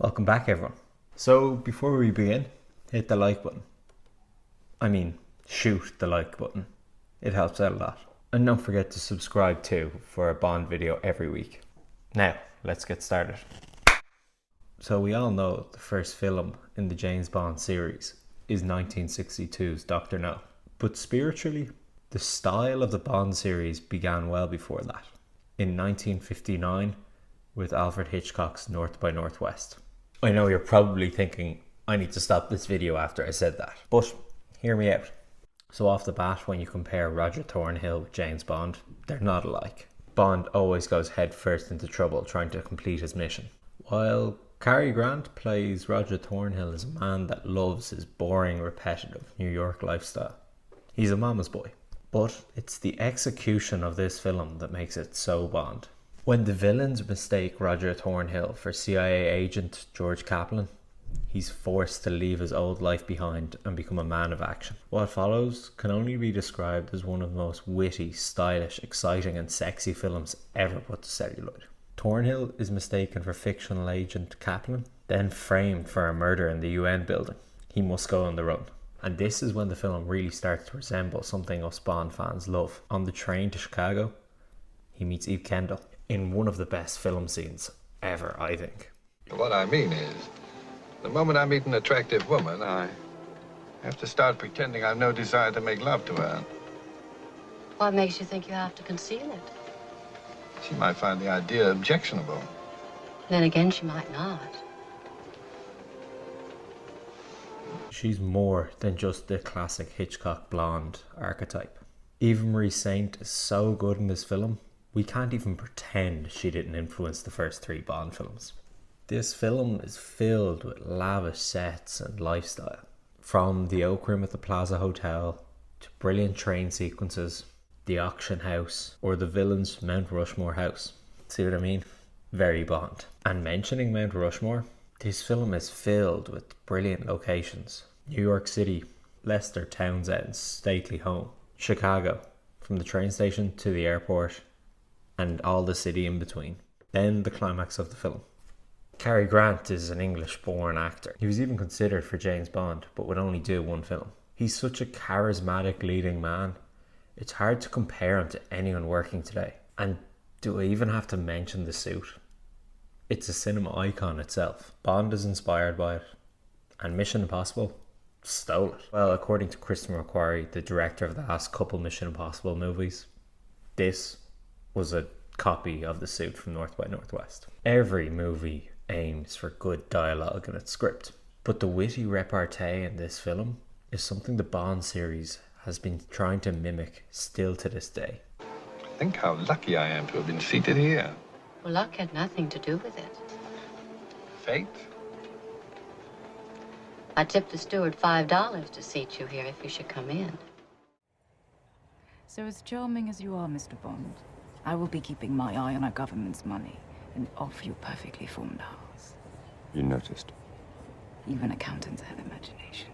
Welcome back, everyone. So before we begin, hit the like button. Shoot the like button. It helps out a lot. And don't forget to subscribe too for a Bond video every week. Now, let's get started. So we all know the first film in the James Bond series is 1962's Dr. No. But spiritually, the style of the Bond series began well before that. In 1959 with Alfred Hitchcock's North by Northwest. I know you're probably thinking, I need to stop this video after I said that. But hear me out. So off the bat, when you compare Roger Thornhill with James Bond, they're not alike. Bond always goes head first into trouble trying to complete his mission. While Cary Grant plays Roger Thornhill as a man that loves his boring, repetitive New York lifestyle. He's a mama's boy. But it's the execution of this film that makes it so Bond. When the villains mistake Roger Thornhill for CIA agent George Kaplan, he's forced to leave his old life behind and become a man of action. What follows can only be described as one of the most witty, stylish, exciting and sexy films ever put to celluloid. Thornhill is mistaken for fictional agent Kaplan, then framed for a murder in the UN building. He must go on the run. And this is when the film really starts to resemble something us Bond fans love. On the train to Chicago, he meets Eve Kendall in one of the best film scenes ever, I think. What I mean is, the moment I meet an attractive woman, I have to start pretending I've no desire to make love to her. What makes you think you have to conceal it? She might find the idea objectionable. Then again, she might not. She's more than just the classic Hitchcock blonde archetype. Eva Marie Saint is so good in this film, we can't even pretend she didn't influence the first three Bond films. This film is filled with lavish sets and lifestyle. From the Oak Room at the Plaza Hotel, to brilliant train sequences, the auction house, or the villain's Mount Rushmore house. See what I mean? Very Bond. And mentioning Mount Rushmore, this film is filled with brilliant locations. New York City, Leicester Townsend's stately home, Chicago, from the train station to the airport, and all the city in between. Then the climax of the film. Cary Grant is an English-born actor. He was even considered for James Bond, but would only do one film. He's such a charismatic leading man. It's hard to compare him to anyone working today. And do I even have to mention the suit? It's a cinema icon itself. Bond is inspired by it. And Mission Impossible stole it. Well, according to Christopher McQuarrie, the director of the last couple Mission Impossible movies, this was a copy of the suit from North by Northwest. Every movie aims for good dialogue in its script, but the witty repartee in this film is something the Bond series has been trying to mimic still to this day. Think how lucky I am to have been seated here. Well, luck had nothing to do with it. Fate? I tipped the steward $5 to seat you here if you should come in. So as charming as you are, Mr. Bond, I will be keeping my eye on our government's money and offer you perfectly formed house. You noticed? Even accountants have imagination.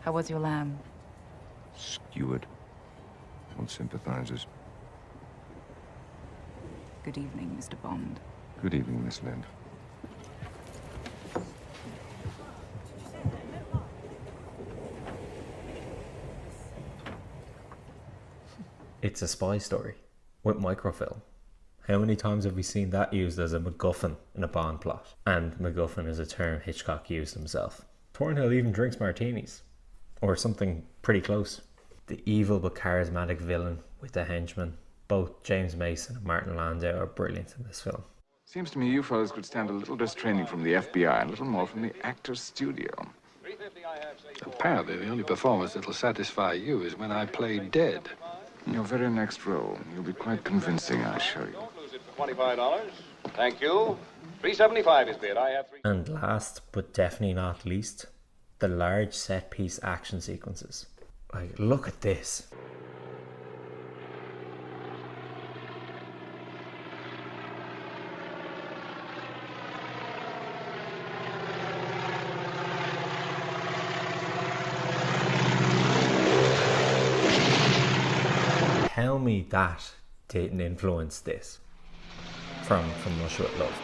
How was your lamb? Skewered. All sympathizers. Good evening, Mr. Bond. Good evening, Miss Lind. It's a spy story with microfilm. How many times have we seen that used as a MacGuffin in a Bond plot? And MacGuffin is a term Hitchcock used himself. Thornhill even drinks martinis, or something pretty close. The evil but charismatic villain with the henchman, both James Mason and Martin Landau, are brilliant in this film. Seems to me you fellows could stand a little less training from the FBI and a little more from the actor's studio. Apparently, the only performance that'll satisfy you is when I play dead. In your very next role, you'll be quite convincing, I assure you. $25. Thank you. $3.75 is bid. I have three. And last, but definitely not least, the large set-piece action sequences. Like, look at this. Tell me that didn't influence this from Russia with Love.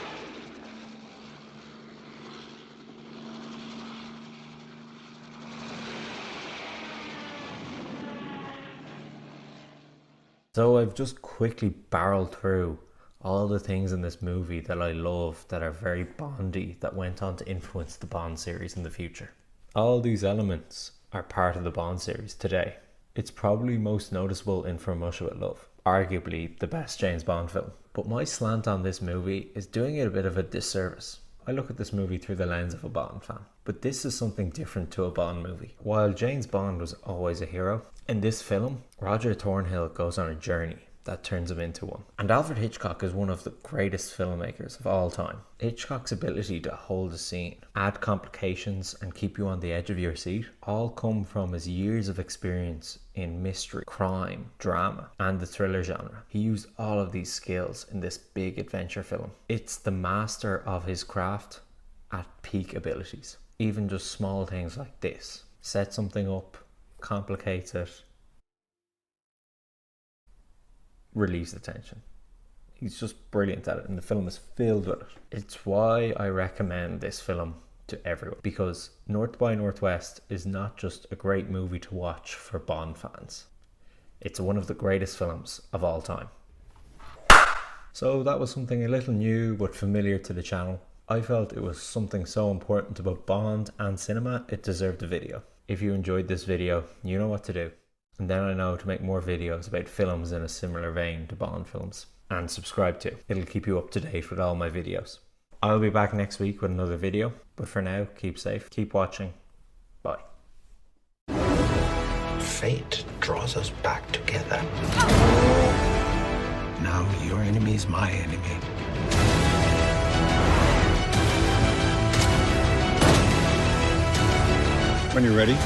So I've just quickly barreled through all the things in this movie that I love that are very Bondy, that went on to influence the Bond series in the future. All these elements are part of the Bond series today. It's probably most noticeable in From Russia with Love, arguably the best James Bond film. But my slant on this movie is doing it a bit of a disservice. I look at this movie through the lens of a Bond fan, but this is something different to a Bond movie. While James Bond was always a hero, in this film, Roger Thornhill goes on a journey that turns him into one. And Alfred Hitchcock is one of the greatest filmmakers of all time. Hitchcock's ability to hold a scene, add complications, and keep you on the edge of your seat all come from his years of experience in mystery, crime, drama, and the thriller genre. He used all of these skills in this big adventure film. It's the master of his craft at peak abilities. Even just small things like this. Set something up, complicates it, relieves the tension. He's just brilliant at it, and the film is filled with it. It's why I recommend this film to everyone, because North by Northwest is not just a great movie to watch for Bond fans. It's one of the greatest films of all time. So that was something a little new but familiar to the channel. I felt it was something so important about Bond and cinema, it deserved a video. If you enjoyed this video, you know what to do. And then I know to make more videos about films in a similar vein to Bond films. And subscribe too. It'll keep you up to date with all my videos. I'll be back next week with another video. But for now, keep safe, keep watching. Bye. Fate draws us back together. Now your enemy is my enemy. When you're ready.